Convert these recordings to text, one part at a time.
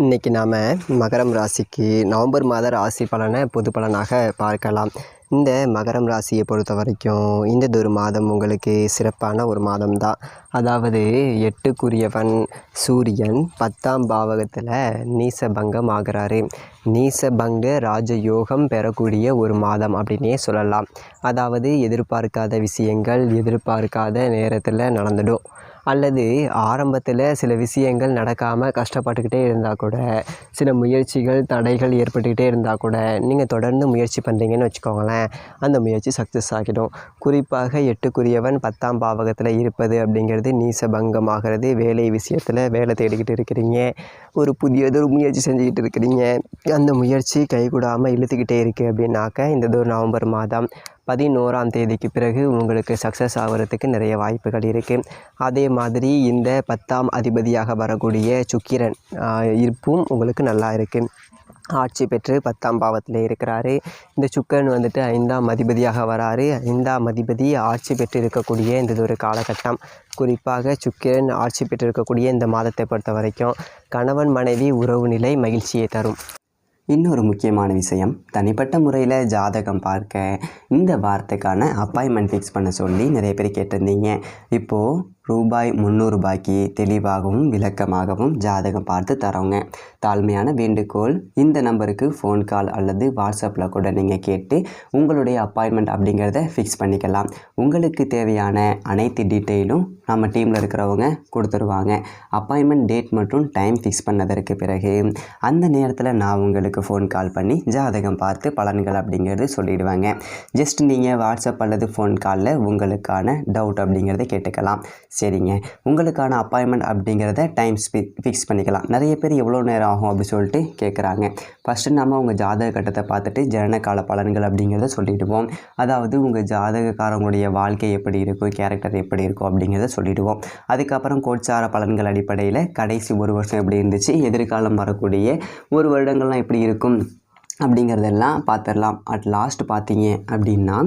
இன்றைக்கி நாம் மகரம் ராசிக்கு நவம்பர் மாத ராசி பலனை பொது பலனாக பார்க்கலாம். இந்த மகரம் ராசியை பொறுத்த வரைக்கும் இந்த மாதம் உங்களுக்கு சிறப்பான ஒரு மாதம் தான். அதாவது 8க்குரியவன் சூரியன் 10ஆம் பாவகத்தில் நீசபங்கம் ஆகிறாரு. நீசபங்க ராஜயோகம் பெறக்கூடிய ஒரு மாதம் அப்படின்னே சொல்லலாம். அதாவது எதிர்பார்க்காத விஷயங்கள் எதிர்பார்க்காத நேரத்தில் நடந்துடும். அல்லது ஆரம்பத்தில் சில விஷயங்கள் நடக்காமல் கஷ்டப்பட்டுக்கிட்டே இருந்தால் கூட, சில முயற்சிகள் தடைகள் ஏற்பட்டுக்கிட்டே இருந்தால் கூட, நீங்கள் தொடர்ந்து முயற்சி பண்ணுறீங்கன்னு வச்சுக்கோங்களேன், அந்த முயற்சி சக்ஸஸ் ஆகிடும். குறிப்பாக 8க்குரியவன் 10ஆம் பாவகத்தில் இருப்பது அப்படிங்கிறது நீசபங்கமாகிறது. வேலை விஷயத்தில் வேலை தேடிக்கிட்டு இருக்கிறீங்க, ஒரு புதியதொரு முயற்சி செஞ்சுக்கிட்டு இருக்கிறீங்க, அந்த முயற்சி கைகூடாமல் இழுத்துக்கிட்டே இருக்குது அப்படின்னாக்க இந்த நவம்பர் மாதம் 11ஆம் தேதிக்கு பிறகு உங்களுக்கு சக்ஸஸ் ஆகிறதுக்கு நிறைய வாய்ப்புகள் இருக்குது. அதே மாதிரி இந்த 10ஆம் அதிபதியாக வரக்கூடிய சுக்கிரன் இருப்பும் உங்களுக்கு நல்லா இருக்குது. ஆட்சி பெற்று 10ஆம் பாவத்தில் இருக்கிறாரு. இந்த சுக்கிரன் 5ஆம் அதிபதியாக வராரு. 5ஆம் அதிபதி ஆட்சி பெற்று இருக்கக்கூடிய இந்த ஒரு காலகட்டம். குறிப்பாக சுக்கிரன் ஆட்சி பெற்று இருக்கக்கூடிய இந்த மாதத்தை பொறுத்த வரைக்கும் கணவன் மனைவி உறவு நிலை மகிழ்ச்சியை தரும். இன்னொரு முக்கியமான விஷயம், தனிப்பட்ட முறையில் ஜாதகம் பார்க்க இந்த வாரத்துக்கான அப்பாயின்மெண்ட் ஃபிக்ஸ் பண்ண சொல்லி நிறைய பேர் கேட்டிருந்தீங்க. இப்போது ரூபாய் 300 தெளிவாகவும் விளக்கமாகவும் ஜாதகம் பார்த்து தரோங்க. தாழ்மையான வேண்டுகோள், இந்த நம்பருக்கு ஃபோன் கால் அல்லது வாட்ஸ்அப்பில் கூட நீங்கள் கேட்டு உங்களுடைய அப்பாயின்மெண்ட் அப்படிங்கிறத ஃபிக்ஸ் பண்ணிக்கலாம். உங்களுக்கு தேவையான அனைத்து டீட்டெயிலும் நம்ம டீமில் இருக்கிறவங்க கொடுத்துருவாங்க. அப்பாயின்மெண்ட் டேட் மற்றும் டைம் ஃபிக்ஸ் பண்ணதற்கு பிறகு அந்த நேரத்தில் நான் உங்களுக்கு ஃபோன் கால் பண்ணி ஜாதகம் பார்த்து பலன்கள் அப்படிங்கிறது சொல்லிடுவாங்க. ஜஸ்ட் நீங்கள் வாட்ஸ்அப் அல்லது ஃபோன் காலில் உங்களுக்கான டவுட் அப்படிங்கிறத கேட்டுக்கலாம். சரிங்க, உங்களுக்கான அப்பாயின்மெண்ட் அப்படிங்கிறத டைம் ஃபிக்ஸ் பண்ணிக்கலாம். நிறைய பேர் எவ்வளோ நேரம் ஆகும் அப்படி சொல்லிட்டு கேட்குறாங்க. ஃபஸ்ட்டு நம்ம உங்கள் ஜாதக கட்டத்தை பார்த்துட்டு ஜனனகால பலன்கள் அப்படிங்கிறத சொல்லிவிடுவோம். அதாவது உங்கள் ஜாதகக்காரங்களுடைய வாழ்க்கை எப்படி இருக்கும், கேரக்டர் எப்படி இருக்கும் அப்படிங்கிறத சொல்லிவிடுவோம். அதுக்கப்புறம் கோட்சார பலன்கள் அடிப்படையில் கடைசி ஒரு வருஷம் எப்படி இருந்துச்சு, எதிர்காலம் வரக்கூடிய ஒரு வருடங்கள்லாம் எப்படி இருக்கும் அப்படிங்கிறதெல்லாம் பார்த்துடலாம். அட் லாஸ்ட் பார்த்தீங்க அப்படின்னா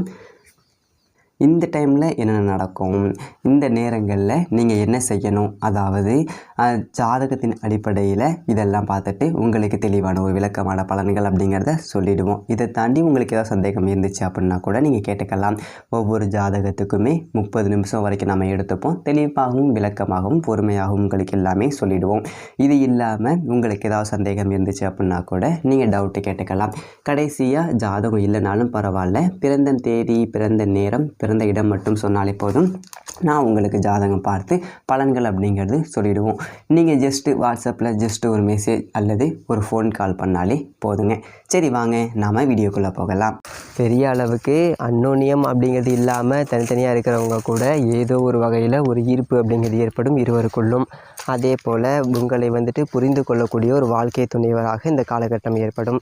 இந்த டைமில் என்னென்ன நடக்கும், இந்த நேரங்களில் நீங்கள் என்ன செய்யணும், அதாவது ஜாதகத்தின் அடிப்படையில் இதெல்லாம் பார்த்துட்டு உங்களுக்கு தெளிவான ஒரு விளக்கமான பலன்கள் அப்படிங்கிறத சொல்லிவிடுவோம். இதை தாண்டி உங்களுக்கு ஏதாவது சந்தேகம் இருந்துச்சு அப்படின்னா கூட நீங்கள் கேட்டுக்கலாம். ஒவ்வொரு ஜாதகத்துக்குமே 30 நிமிஷம் வரைக்கும் நம்ம எடுத்துப்போம். தெளிவாகவும் விளக்கமாகவும் பொறுமையாகவும் உங்களுக்கு எல்லாமே சொல்லிவிடுவோம். இது இல்லாமல் உங்களுக்கு ஏதாவது சந்தேகம் இருந்துச்சு அப்படின்னா கூட நீங்கள் டவுட்டு கேட்டுக்கலாம். கடைசியாக ஜாதகம் இல்லைனாலும் பரவாயில்ல, பிறந்த தேதி பிறந்த நேரம் பிறந்த இடம் மட்டும் சொன்னாலே போதும், நான் உங்களுக்கு ஜாதகம் பார்த்து பலன்கள் அப்படிங்கிறது சொல்லிவிடுவோம். நீங்கள் ஜஸ்ட்டு வாட்ஸ்அப்பில் ஜஸ்ட்டு ஒரு மெசேஜ் அல்லது ஒரு ஃபோன் கால் பண்ணாலே போதுங்க. சரி, வாங்க நாம் வீடியோக்குள்ளே போகலாம். பெரிய அளவுக்கு அன்னோன்யம் அப்படிங்கிறது இல்லாமல் தனித்தனியாக இருக்கிறவங்க கூட ஏதோ ஒரு வகையில் ஒரு ஈர்ப்பு அப்படிங்கிறது ஏற்படும் இருவருக்குள்ளும். அதே போல் உங்களை புரிந்து கொள்ளக்கூடிய ஒரு வாழ்க்கை துணைவராக இந்த காலகட்டம் ஏற்படும்.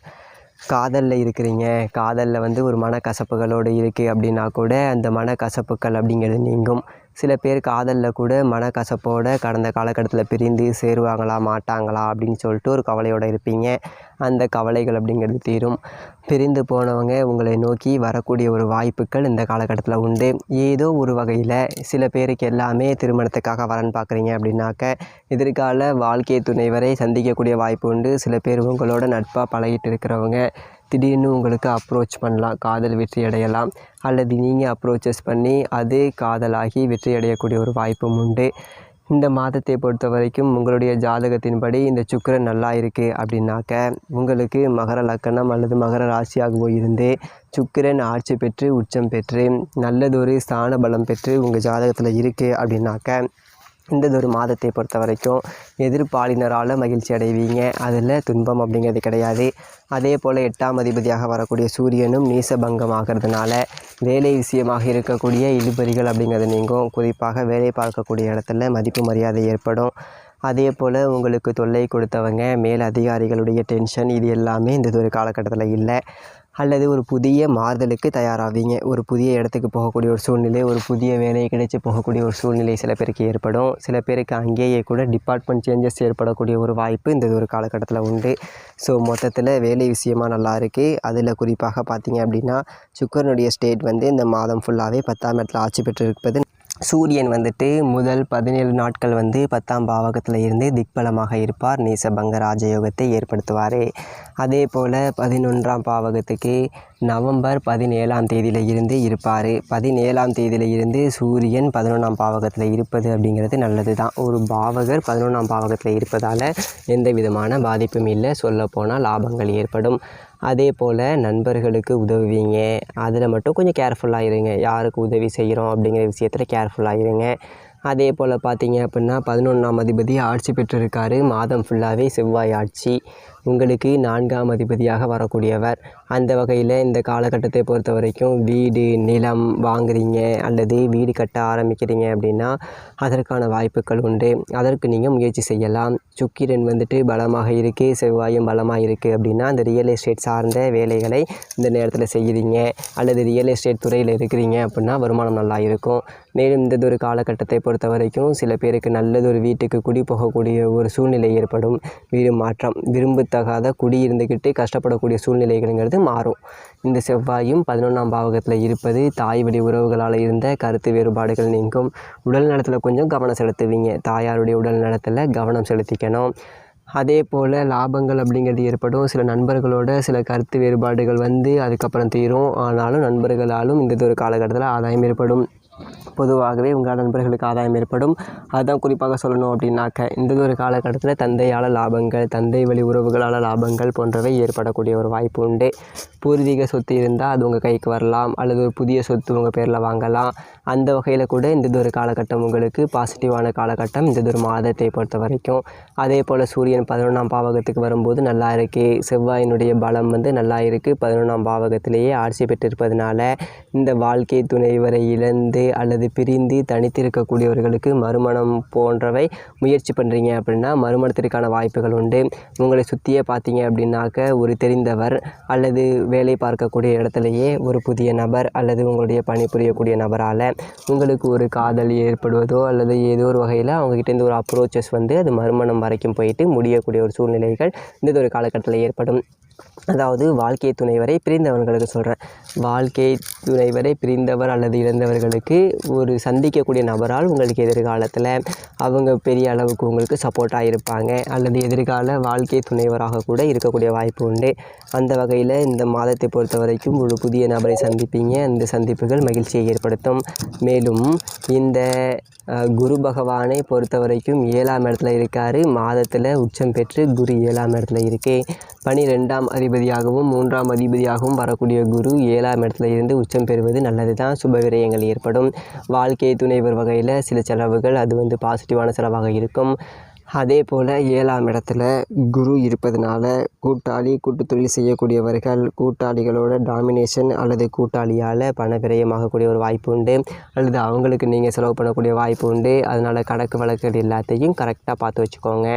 காதலில் இருக்கிறீங்க, காதலில் ஒரு மனக்கசப்புகளோடு இருக்குது அப்படின்னா கூட அந்த மனக்கசப்புகள் அப்படிங்கிறது நீங்கும். சில பேர் காதலில் கூட மனக்கசப்போடு கடந்த காலகட்டத்தில் பிரிந்து சேருவாங்களா மாட்டாங்களா அப்படின்னு சொல்லிட்டு ஒரு கவலையோடு இருப்பீங்க. அந்த கவலைகள் அப்படிங்கிறது தீரும். பிரிந்து போனவங்க உங்களை நோக்கி வரக்கூடிய ஒரு வாய்ப்புகள் இந்த காலகட்டத்தில் உண்டு. ஏதோ ஒரு வகையில் சில பேருக்கு எல்லாமே திருமணத்துக்காக வரன் பார்க்குறீங்க அப்படின்னாக்க எதிர்கால வாழ்க்கை துணைவரை சந்திக்கக்கூடிய வாய்ப்பு உண்டு. சில பேர் உங்களோட நட்பாக பழகிட்டு இருக்கிறவங்க திடீர்னு உங்களுக்கு அப்ரோச் பண்ணலாம், காதல் வெற்றி அடையலாம். அல்லது நீங்கள் அப்ரோச்சஸ் பண்ணி அது காதலாகி வெற்றி அடையக்கூடிய ஒரு வாய்ப்பும் உண்டு. இந்த மாதத்தை பொறுத்த வரைக்கும் உங்களுடைய ஜாதகத்தின்படி இந்த சுக்கிரன் நல்லா இருக்குது அப்படின்னாக்க உங்களுக்கு மகர லக்கணம் அல்லது மகர ராசியாகவோ இருந்து சுக்கிரன் ஆட்சி பெற்று உச்சம் பெற்று நல்லதொரு ஸ்தான பலம் பெற்று உங்கள் ஜாதகத்தில் இருக்குது அப்படின்னாக்க இந்த மாதத்தை பொறுத்த வரைக்கும் எதிர்பாலினரால் மகிழ்ச்சி அடைவீங்க. அதில் துன்பம் அப்படிங்கிறது கிடையாது. அதே போல் 8ஆம் அதிபதியாக வரக்கூடிய சூரியனும் நீசபங்கம் ஆகிறதுனால வேலை விஷயமாக இருக்கக்கூடிய இழுபறிகள் அப்படிங்கிறது நீங்கும். குறிப்பாக வேலை பார்க்கக்கூடிய இடத்துல மதிப்பு மரியாதை ஏற்படும். அதே போல் உங்களுக்கு தொல்லை கொடுத்தவங்க மேல் அதிகாரிகளுடைய டென்ஷன் இது எல்லாமே இந்த ஒரு காலகட்டத்தில் இல்லை. அல்லது ஒரு புதிய மாறுதலுக்கு தயாராவீங்க. ஒரு புதிய இடத்துக்கு போகக்கூடிய ஒரு சூழ்நிலை, ஒரு புதிய வேலை கிடைச்சி போகக்கூடிய ஒரு சூழ்நிலை சில பேருக்கு ஏற்படும். சில பேருக்கு அங்கேயே கூட டிபார்ட்மெண்ட் சேஞ்சஸ் ஏற்படக்கூடிய ஒரு வாய்ப்பு இந்த ஒரு காலகட்டத்தில் உண்டு. ஸோ மொத்தத்தில் வேலை விஷயமாக நல்லா இருக்குது. அதில் குறிப்பாக பார்த்தீங்க அப்படின்னா சுக்கிரனுடைய ஸ்டேட் இந்த மாதம் ஃபுல்லாகவே 10ஆம் இடத்துல ஆட்சி பெற்று இருப்பது சூரியன் வந்துட்டு முதல் 17 நாட்கள் வந்து 10ஆம் பாவகத்தில் இருந்து திக்பலமாக இருப்பார். நீசபங்க ராஜயோகத்தை ஏற்படுத்துவார். அதே போல் 11ஆம் பாவகத்துக்கு நவம்பர் 17ஆம் தேதியில் இருந்து இருப்பார். 17ஆம் தேதியில் இருந்து சூரியன் 11ஆம் பாவகத்தில் இருப்பது அப்படிங்கிறது நல்லது தான். ஒரு பாவகர் 11ஆம் பாவகத்தில் இருப்பதால் எந்த விதமான பாதிப்பும் இல்லை. சொல்லப்போனால் லாபங்கள் ஏற்படும். அதே போல் நண்பர்களுக்கு உதவுவீங்க. அதில் மட்டும் கொஞ்சம் கேர்ஃபுல்லாக இருங்க. யாருக்கு உதவி செய்கிறோம் அப்படிங்கிற விஷயத்தில் கேர்ஃபுல்லாக இருங்க. அதே போல் பார்த்தீங்க அப்படின்னா 11ஆம் அதிபதி ஆட்சி பெற்றிருக்காரு. மாதம் ஃபுல்லாகவே செவ்வாய் ஆட்சி. உங்களுக்கு 4ஆம் அதிபதியாக வரக்கூடியவர். அந்த வகையில் இந்த காலகட்டத்தை பொறுத்த வரைக்கும் வீடு நிலம் வாங்குறீங்க அல்லது வீடு கட்ட ஆரம்பிக்கிறீங்க அப்படின்னா அதற்கான வாய்ப்புகள் உண்டு. அதற்கு நீங்கள் முயற்சி செய்யலாம். சுக்கிரன் வந்துட்டு பலமாக இருக்குது, செவ்வாயும் பலமாக இருக்குது அப்படின்னா அந்த ரியல் எஸ்டேட் சார்ந்த வேலைகளை இந்த நேரத்தில் செய்கிறீங்க அல்லது ரியல் எஸ்டேட் துறையில் இருக்கிறீங்க அப்படின்னா வருமானம் நல்லா இருக்கும். மேலும் இந்ததொரு காலகட்டத்தை பொறுத்த வரைக்கும் சில பேருக்கு நல்லதொரு வீட்டுக்கு குடி போகக்கூடிய ஒரு சூழ்நிலை ஏற்படும். வீடு மாற்றம், விரும்பத்தகாத குடி இருந்துக்கிட்டு கஷ்டப்படக்கூடிய சூழ்நிலைகள்ங்கிறது மாறும். இந்த செவ்வாயும் 11ஆம் பாவகத்தில் இருப்பது தாய் வழி உறவுகளால் இருந்த கருத்து வேறுபாடுகள் நீங்கும். உடல் நலத்தில் கொஞ்சம் கவனம் செலுத்துவீங்க. தாயாருடைய உடல் நலத்தில் கவனம் செலுத்திக்கணும். அதே போல் லாபங்கள் அப்படிங்கிறது ஏற்படும். சில நண்பர்களோட சில கருத்து வேறுபாடுகள் வந்து அதுக்கப்புறம் தீரும். ஆனாலும் நண்பர்களாலும் இந்த ஒரு காலகட்டத்தில் ஆதாயம் ஏற்படும். பொதுவாகவே உங்கள் நண்பர்களுக்கு ஆதாயம் ஏற்படும். அதுதான் குறிப்பாக சொல்லணும் அப்படின்னாக்க இந்த ஒரு காலகட்டத்தில் தந்தையால் லாபங்கள், தந்தை வழி உறவுகளால் லாபங்கள் போன்றவை ஏற்படக்கூடிய ஒரு வாய்ப்பு உண்டு. பூர்வீக சொத்து இருந்தால் அது உங்கள் கைக்கு வரலாம் அல்லது ஒரு புதிய சொத்து உங்கள் பேரில் வாங்கலாம். அந்த வகையில் கூட இந்த ஒரு காலகட்டம் உங்களுக்கு பாசிட்டிவான காலகட்டம் இந்த ஒரு மாதத்தை பொறுத்த வரைக்கும். அதே போல் சூரியன் 11ஆம் பாவகத்துக்கு வரும்போது நல்லா இருக்குது. செவ்வாயினுடைய பலம் வந்து நல்லா இருக்குது. 11ஆம் பாவகத்திலேயே ஆட்சி பெற்றிருப்பதனால இந்த வாழ்க்கை துணைவரை இழந்து அல்லது பிரிந்து தனித்திருக்கக்கூடியவர்களுக்கு மறுமணம் போன்றவை முயற்சி பண்ணுறீங்க அப்படின்னா மறுமணத்திற்கான வாய்ப்புகள் உண்டு. உங்களை சுற்றியே பார்த்தீங்க அப்படின்னாக்க ஒரு தெரிந்தவர் அல்லது வேலை பார்க்கக்கூடிய இடத்துலையே ஒரு புதிய நபர் அல்லது உங்களுடைய பணிபுரியக்கூடிய நபரால் உங்களுக்கு ஒரு காதல் ஏற்படுவதோ அல்லது ஏதோ ஒரு வகையில் அவங்ககிட்டேருந்து ஒரு அப்ரோச்சஸ் வந்து அது மறுமணம் வரைக்கும் போயிட்டு முடியக்கூடிய ஒரு சூழ்நிலைகள் இந்த ஒரு காலகட்டத்தில் ஏற்படும். அதாவது வாழ்க்கை துணைவரை பிரிந்தவர்களுக்கு சொல்கிறேன். வாழ்க்கை துணைவரை பிரிந்தவர் அல்லது இழந்தவர்களுக்கு ஒரு சந்திக்கக்கூடிய நபரால் உங்களுக்கு எதிர்காலத்தில் அவங்க பெரிய அளவுக்கு உங்களுக்கு சப்போர்ட்டாக இருப்பாங்க அல்லது எதிர்கால வாழ்க்கை துணைவராக கூட இருக்கக்கூடிய வாய்ப்பு உண்டு. அந்த வகையில் இந்த மாதத்தை பொறுத்த வரைக்கும் ஒரு புதிய நபரை சந்திப்பீங்க. அந்த சந்திப்புகள் மகிழ்ச்சியை ஏற்படுத்தும். மேலும் இந்த குரு பகவானை பொறுத்த வரைக்கும் 7ஆம் இடத்துல இருக்கார். மாதத்தில் உச்சம் பெற்று குரு 7ஆம் இடத்துல இருக்கே. 12ஆம் அதிபதியாகவும் 3ஆம் அதிபதியாகவும் வரக்கூடிய குரு 7ஆம் இடத்துல இருந்து உச்சம் பெறுவது நல்லது தான். சுப விரயங்கள் ஏற்படும். வாழ்க்கை துணைவர் வகையில் சில செலவுகள் அது வந்து பாசிட்டிவான செலவாக இருக்கும். அதே போல் 7ஆம் இடத்துல குரு இருப்பதனால கூட்டு தொழில் செய்யக்கூடியவர்கள் கூட்டாளிகளோட டாமினேஷன் அல்லது கூட்டாளியால் பண விரயமாகக்கூடிய ஒரு வாய்ப்பு உண்டு அல்லது அவங்களுக்கு நீங்கள் செலவு பண்ணக்கூடிய வாய்ப்பு உண்டு. அதனால் கணக்கு வழக்குகள் எல்லாத்தையும் கரெக்டாக பார்த்து வச்சுக்கோங்க.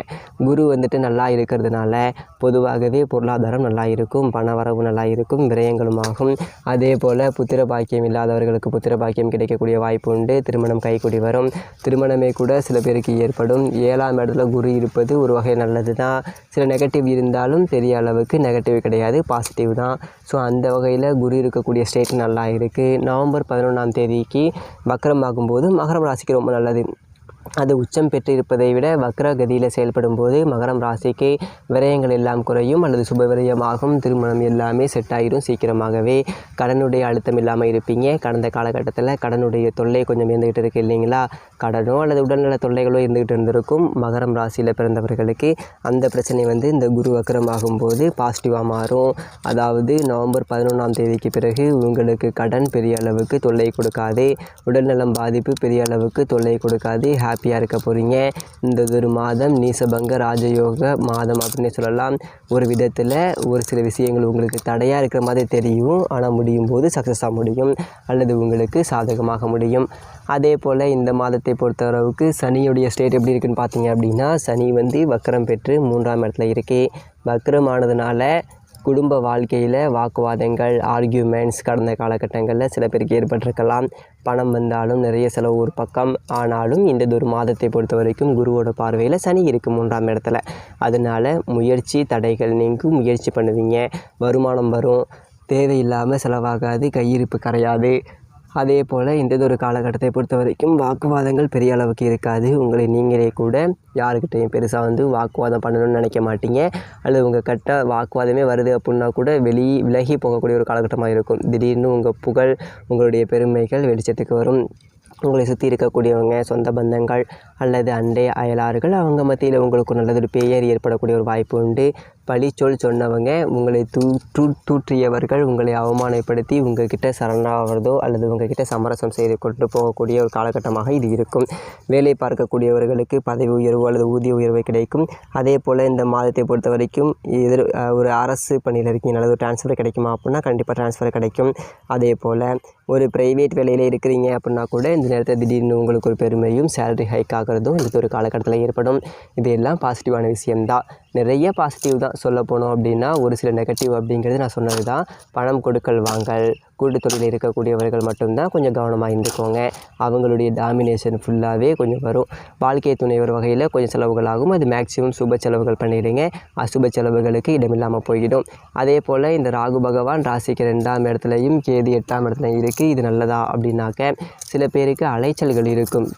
குரு வந்துட்டு நல்லா இருக்கிறதுனால பொதுவாகவே பொருளாதாரம் நல்லா இருக்கும், பண வரவு நல்லா இருக்கும், விரயங்களும் ஆகும். அதே போல் புத்திர பாக்கியம் இல்லாதவர்களுக்கு புத்திர பாக்கியம் கிடைக்கக்கூடிய வாய்ப்பு உண்டு. திருமணம் கைகூடி வரும். திருமணமே கூட சில பேருக்கு ஏற்படும். 7ஆம் இடத்துல குரு இருப்பது ஒரு வகை நல்லது தான். சில நெகட்டிவ் இருந்தாலும் பெரிய அளவுக்கு நெகட்டிவ் கிடையாது, பாசிட்டிவ் தான். ஸோ அந்த வகையில் குரு இருக்கக்கூடிய ஸ்டேட் நல்லா இருக்குது. நவம்பர் 11ஆம் தேதிக்கு வக்ரம் ஆகும்போது மகரம் ராசிக்கு ரொம்ப நல்லது. அது உச்சம் பெற்று இருப்பதை விட வக்ர கதியில் செயல்படும் போது மகரம் ராசிக்கு விரயங்கள் எல்லாம் குறையும் அல்லது சுப விரயமாகும். திருமணம் எல்லாமே செட் ஆகிடும் சீக்கிரமாகவே. கடனுடைய அழுத்தம் இல்லாமல் இருப்பீங்க. கடந்த காலகட்டத்தில் கடனுடைய தொல்லை கொஞ்சம் இருந்துகிட்டு இருக்குது இல்லைங்களா? கடனோ அல்லது உடல்நல தொல்லைகளோ இருந்துகிட்டு இருந்திருக்கும் மகரம் ராசியில் பிறந்தவர்களுக்கு. அந்த பிரச்சனை வந்து இந்த குரு வக்ரம் ஆகும்போது பாசிட்டிவாக மாறும். அதாவது நவம்பர் 11ஆம் தேதிக்கு பிறகு உங்களுக்கு கடன் பெரிய அளவுக்கு தொல்லை கொடுக்காது, உடல்நலம் பாதிப்பு பெரிய அளவுக்கு தொல்லை கொடுக்காது. ஹாப்பியாக இருக்க போகிறீங்க. இந்த ஒரு மாதம் நீசபங்க ராஜயோக மாதம் அப்படின்னு சொல்லலாம். ஒரு விதத்தில் ஒரு சில விஷயங்கள் உங்களுக்கு தடையாக இருக்கிற மாதிரி தெரியும், ஆனால் முடியும் போது சக்ஸஸாக முடியும் அல்லது உங்களுக்கு சாதகமாக முடியும். அதே போல் இந்த மாதத்தை பொறுத்தளவுக்கு சனியுடைய ஸ்டேட் எப்படி இருக்குன்னு பார்த்தீங்க அப்படின்னா சனி வந்து வக்ரம் பெற்று 3ஆம் இடத்துல இருக்கே. வக்ரம் ஆனதுனால குடும்ப வாழ்க்கையில் வாக்குவாதங்கள், ஆர்கியூமெண்ட்ஸ் கடந்த காலகட்டங்களில் சில பேருக்கு ஏற்பட்டிருக்கலாம். பணம் வந்தாலும் நிறைய செலவு ஒரு பக்கம். ஆனாலும் இந்த ஒரு மாதத்தை பொறுத்த வரைக்கும் குருவோட பார்வையில் சனி இருக்குது 3ஆம் இடத்துல. அதனால் முயற்சி தடைகள் நீங்கும். முயற்சி பண்ணுவீங்க, வருமானம் வரும், தேவையில்லாமல் செலவாகாது, கையிருப்பு கரையாது. அதே போல் இந்ததொரு காலகட்டத்தை பொறுத்த வரைக்கும் வாக்குவாதங்கள் பெரிய அளவுக்கு இருக்காது. உங்களை நீங்களே கூட யாருக்கிட்டையும் பெருசாக வாக்குவாதம் பண்ணணும்னு நினைக்க மாட்டீங்க. அல்லது உங்கள் கிட்ட வாக்குவாதமே வருது அப்படின்னா கூட விலகி போகக்கூடிய ஒரு காலகட்டமாக இருக்கும். திடீர்னு உங்கள் புகழ், உங்களுடைய பெருமைகள் வெளிச்சத்துக்கு வரும். உங்களை சுற்றி இருக்கக்கூடியவங்க, சொந்த பந்தங்கள் அல்லது அண்டை அயலார்கள், அவங்க மத்தியில் உங்களுக்கு நல்லதொரு பெயர் ஏற்படக்கூடிய ஒரு வாய்ப்பு உண்டு. பழிச்சொல் சொன்னவங்க, உங்களை தூற்றியவர்கள் உங்களை அவமானப்படுத்தி உங்கள்கிட்ட சரணாகிறதோ அல்லது உங்கள்கிட்ட சமரசம் செய்து கொண்டு போகக்கூடிய ஒரு காலகட்டமாக இது இருக்கும். வேலை பார்க்கக்கூடியவர்களுக்கு பதவி உயர்வு அல்லது ஊதிய உயர்வு கிடைக்கும். அதே போல் இந்த மாதத்தை பொறுத்த வரைக்கும் ஒரு அரசு பணியில் இருக்கீங்க, நல்லது ட்ரான்ஸ்ஃபர் கிடைக்குமா அப்படின்னா கண்டிப்பாக ட்ரான்ஸ்ஃபர் கிடைக்கும். அதே போல் ஒரு ப்ரைவேட் வேலையில் இருக்கிறீங்க அப்படின்னா கூட இந்த நேரத்தில் திடீர்னு உங்களுக்கு ஒரு பெருமையும் சேலரி ஹைக் ஆகிறதும் இந்த ஒரு காலகட்டத்தில் ஏற்படும். இது எல்லாம் பாசிட்டிவான விஷயம்தான். நிறைய பாசிட்டிவ் தான் சொல்ல போனோம் அப்படின்னா. ஒரு சில நெகட்டிவ் அப்படிங்கிறது நான் சொன்னது தான். பணம் கொடுக்கல் வாங்கல், கூட்டு தொழிலில் இருக்கக்கூடியவர்கள் மட்டும்தான் கொஞ்சம் கவனமாக இருந்துக்கோங்க. அவங்களுடைய டாமினேஷன் ஃபுல்லாகவே கொஞ்சம் வரும். வாழ்க்கை துணைவர் வகையில் கொஞ்சம் செலவுகள் ஆகும். அது மேக்ஸிமம் சுப செலவுகள் பண்ணிடுங்க. அசுப செலவுகளுக்கு இடமில்லாமல் போய்விடும். அதே போல் இந்த ராகு பகவான் ராசிக்கு 2ஆம் இடத்துலையும் கேது 8ஆம் இடத்துலையும் இருக்குது. இது நல்லதா அப்படின்னாக்க சில பேருக்கு அலைச்சல்கள் இருக்கும்.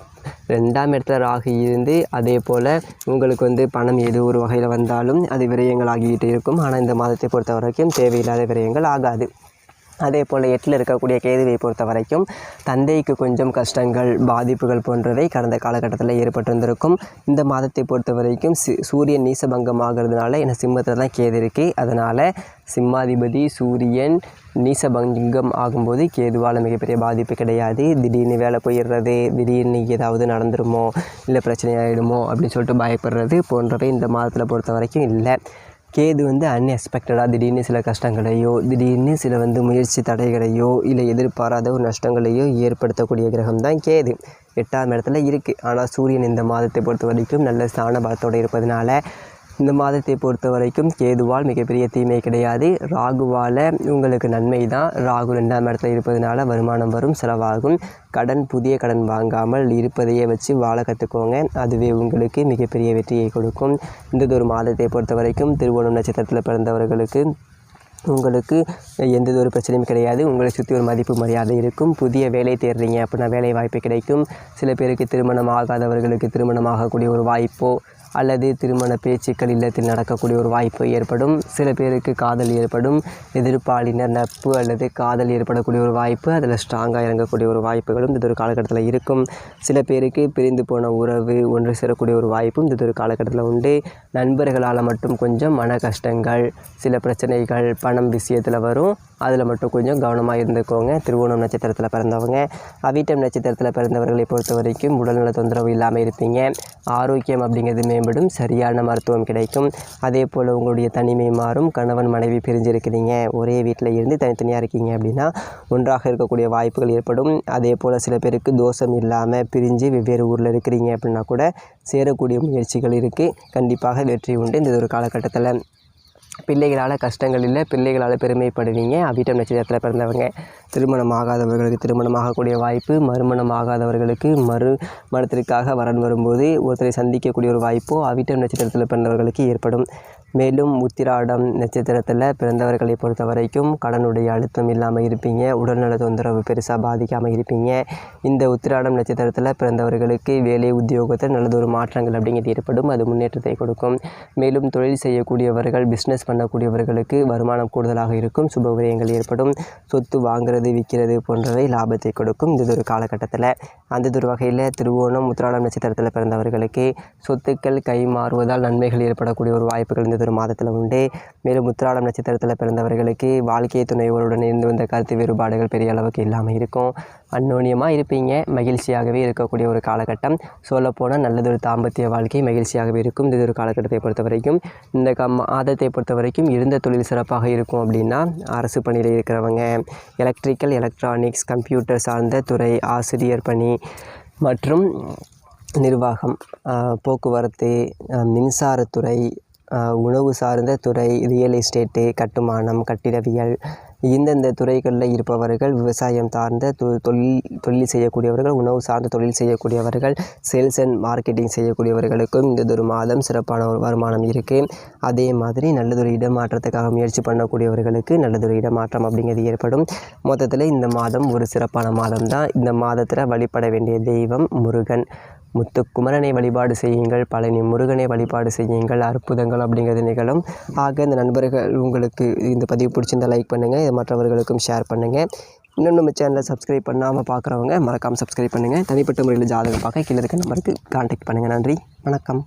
2ஆம் இடத்துல ராகு இருந்து அதே போல் உங்களுக்கு பணம் ஏதோ ஒரு வகையில் வந்தாலும் அது விரயங்கள் ஆகிக்கிட்டு இருக்கும். ஆனால் இந்த மாதத்தை பொறுத்த வரைக்கும் தேவையில்லாத விரயங்கள் ஆகாது. அதே போல் 8ல் இருக்கக்கூடிய கேதுவை பொறுத்த வரைக்கும் தந்தைக்கு கொஞ்சம் கஷ்டங்கள், பாதிப்புகள் போன்றவை கடந்த காலகட்டத்தில் ஏற்பட்டிருந்திருக்கும். இந்த மாதத்தை பொறுத்த வரைக்கும் சூரியன் நீசபங்கம் ஆகிறதுனால என்ன சிம்மத்தில் தான் கேது இருக்குது. அதனால் சிம்மாதிபதி சூரியன் நீசபங்கம் ஆகும்போது கேதுவால் மிகப்பெரிய பாதிப்பு கிடையாது. திடீர்னு வேலை போயிடுறது, திடீர்னு ஏதாவது நடந்துருமோ இல்லை பிரச்சனை ஆகிடுமோ அப்படின்னு சொல்லிட்டு பயப்படுறது போன்றவை இந்த மாதத்தில் பொறுத்த வரைக்கும் இல்லை. கேது அன்எக்ஸ்பெக்டடாக திடீர்னு சில கஷ்டங்களையோ, திடீர்னு சில முயற்சி தடைகளையோ இல்லை எதிர்பாராத ஒரு நஷ்டங்களையோ ஏற்படுத்தக்கூடிய கிரகம் தான் கேது. 8ஆம் இடத்துல இருக்குது. ஆனால் சூரியன் இந்த மாதத்தை பொறுத்த வரைக்கும் நல்ல ஸ்தான பலத்தோடு இருப்பதனால இந்த மாதத்தை பொறுத்த வரைக்கும் கேதுவால் மிகப்பெரிய தீமை கிடையாது. ராகுவால் உங்களுக்கு நன்மை தான். ராகு 2ஆம் இடத்துல இருப்பதனால வருமானம் வரும், செலவாகும். புதிய கடன் வாங்காமல் இருப்பதையே வச்சு வாழ கற்றுக்கோங்க. அதுவே உங்களுக்கு மிகப்பெரிய வெற்றியை கொடுக்கும். இந்த ஒரு மாதத்தை பொறுத்த வரைக்கும் திருவோணம் நட்சத்திரத்தில் பிறந்தவர்களுக்கு உங்களுக்கு எந்த ஒரு பிரச்சனையும் கிடையாது. உங்களை சுற்றி ஒரு மதிப்பு மரியாதை இருக்கும். புதிய வேலை தேடுறீங்க அப்படின்னா வேலை வாய்ப்பு கிடைக்கும். சில பேருக்கு திருமணம் ஆகாதவர்களுக்கு திருமணம் ஆகக்கூடிய ஒரு வாய்ப்போ அல்லது திருமண பேச்சுக்கள் இல்லத்தில் நடக்கக்கூடிய ஒரு வாய்ப்பு ஏற்படும். சில பேருக்கு காதல் ஏற்படும். எதிர்ப்பாளினர் நட்பு அல்லது காதல் ஏற்படக்கூடிய ஒரு வாய்ப்பு, அதில் ஸ்ட்ராங்காக இறங்கக்கூடிய ஒரு வாய்ப்புகளும் இந்த ஒரு காலகட்டத்தில் இருக்கும். சில பேருக்கு பிரிந்து போன உறவு ஒன்று சேரக்கூடிய ஒரு வாய்ப்பும் இந்த ஒரு காலகட்டத்தில் உண்டு. நண்பர்களால் மட்டும் கொஞ்சம் மன கஷ்டங்கள், சில பிரச்சனைகள் பணம் விஷயத்தில் வரும். அதில் மட்டும் கொஞ்சம் கவனமாக இருந்துக்கோங்க. திருவோணம் நட்சத்திரத்தில் பிறந்தவங்க. அவிட்டம் நட்சத்திரத்தில் பிறந்தவர்களை பொறுத்த வரைக்கும் உடல்நல தொந்தரவு இல்லாமல் இருப்பீங்க. ஆரோக்கியம் அப்படிங்கிறது மேம்படும். சரியான மருத்துவம் கிடைக்கும். அதே போல் உங்களுடைய தனிமை மாறும். கணவன் மனைவி பிரிஞ்சிருக்கிறீங்க, ஒரே வீட்டில் இருந்து தனித்தனியாக இருக்கீங்க அப்படின்னா ஒன்றாக இருக்கக்கூடிய வாய்ப்புகள் ஏற்படும். அதே போல் சில பேருக்கு தோஷம் இல்லாமல் பிரிஞ்சு வெவ்வேறு ஊரில் இருக்கிறீங்க அப்படின்னா கூட சேரக்கூடிய முயற்சிகள் இருக்குது. கண்டிப்பாக வெற்றி உண்டு. இந்த ஒரு காலகட்டத்தில் பிள்ளைகளால் கஷ்டங்கள் இல்லை, பிள்ளைகளால் பெருமைப்படுவீங்க. அவிட்டம் நட்சத்திரத்தில் பிறந்தவங்க. திருமணம் ஆகாதவர்களுக்கு திருமணம் ஆகக்கூடிய வாய்ப்பு, மறுமணம் ஆகாதவர்களுக்கு மறுமணத்திற்காக வரன் வரும்போது ஒருத்தரை சந்திக்கக்கூடிய ஒரு வாய்ப்போ அவிட்டம் நட்சத்திரத்தில் பிறந்தவர்களுக்கு ஏற்படும். மேலும் உத்திராடம் நட்சத்திரத்தில் பிறந்தவர்களை பொறுத்த வரைக்கும் கடனுடைய அழுத்தம் இல்லாமல் இருப்பீங்க. உடல்நல தொந்தரவு பெருசாக பாதிக்காமல் இருப்பீங்க. இந்த உத்திராடம் நட்சத்திரத்தில் பிறந்தவர்களுக்கு வேலை உத்தியோகத்தில் நல்லதொரு மாற்றங்கள் அப்படிங்கிறது ஏற்படும். அது முன்னேற்றத்தை கொடுக்கும். மேலும் தொழில் செய்யக்கூடியவர்கள், பிஸ்னஸ் பண்ணக்கூடியவர்களுக்கு வருமானம் கூடுதலாக இருக்கும். சுப விரயங்கள் ஏற்படும். சொத்து வாங்குறது விற்கிறது போன்றவை லாபத்தை கொடுக்கும் இந்த ஒரு காலகட்டத்தில். அந்த ஒரு வகையில் திருவோணம் உத்திராடம் நட்சத்திரத்தில் பிறந்தவர்களுக்கு சொத்துக்கள் கை மாறுவதால் நன்மைகள் ஏற்படக்கூடிய ஒரு வாய்ப்புகள் இந்த ஒரு மாதத்தில் உண்டு. மேலும் உத்திராடம் நட்சத்திரத்தில் பிறந்தவர்களுக்கு வாழ்க்கை துணைவருடன் இருந்து வந்த கருத்து வேறுபாடுகள் பெரிய அளவுக்கு இல்லாமல் இருக்கும். அந்யோன்யமாக இருப்பீங்க. மகிழ்ச்சியாகவே இருக்கக்கூடிய ஒரு காலகட்டம். சொல்லப்போனால் நல்லதொரு தாம்பத்திய வாழ்க்கை மகிழ்ச்சியாகவே இருக்கும். இந்த ஒரு காலகட்டத்தை பொறுத்த வரைக்கும். இந்த மாதத்தை பொறுத்த வரைக்கும் இருந்த தொழில் சிறப்பாக இருக்கும் அப்படின்னா அரசு பணியில் இருக்கிறவங்க, எலக்ட்ரிக்கல், எலக்ட்ரானிக்ஸ், கம்ப்யூட்டர் சார்ந்த துறை, ஆசிரியர் பணி மற்றும் நிர்வாகம், போக்குவரத்து, மின்சாரத்துறை, உணவு சார்ந்த துறை, ரியல் எஸ்டேட்டு, கட்டுமானம், கட்டிடவியல் இந்தந்த துறைகளில் இருப்பவர்கள், விவசாயம் சார்ந்த தொழில் செய்யக்கூடியவர்கள், உணவு சார்ந்த தொழில் செய்யக்கூடியவர்கள், சேல்ஸ் அண்ட் மார்க்கெட்டிங் செய்யக்கூடியவர்களுக்கும் இந்த மாதம் சிறப்பான ஒரு வருமானம் இருக்குது. அதே மாதிரி நல்லதொரு இடமாற்றத்துக்காக முயற்சி பண்ணக்கூடியவர்களுக்கு நல்லதொரு இடமாற்றம் அப்படிங்கிறது ஏற்படும். மொத்தத்தில் இந்த மாதம் ஒரு சிறப்பான மாதம் தான். இந்த மாதத்தில் வழிபட வேண்டிய தெய்வம் முருகன். முத்துக்குமரனை வழிபாடு செய்யுங்கள், பழனி முருகனை வழிபாடு செய்யுங்கள், அற்புதங்கள் அப்படிங்கிறது நிகழும். ஆக இந்த நண்பர்கள் உங்களுக்கு இந்த பதிவு பிடிச்சிருந்தால் லைக் பண்ணுங்கள், இதை மற்றவர்களுக்கும் ஷேர் பண்ணுங்கள். இன்னும் நம்ம சேனலை சப்ஸ்கிரைப் பண்ணாமல் பார்க்குறவங்க மறக்காமல் சப்ஸ்கிரைப் பண்ணுங்கள். தனிப்பட்ட முறையில் ஜாதகம் பார்க்க கீழே இருக்க நம்பருக்கு கான்டாக்ட் பண்ணுங்கள். நன்றி, வணக்கம்.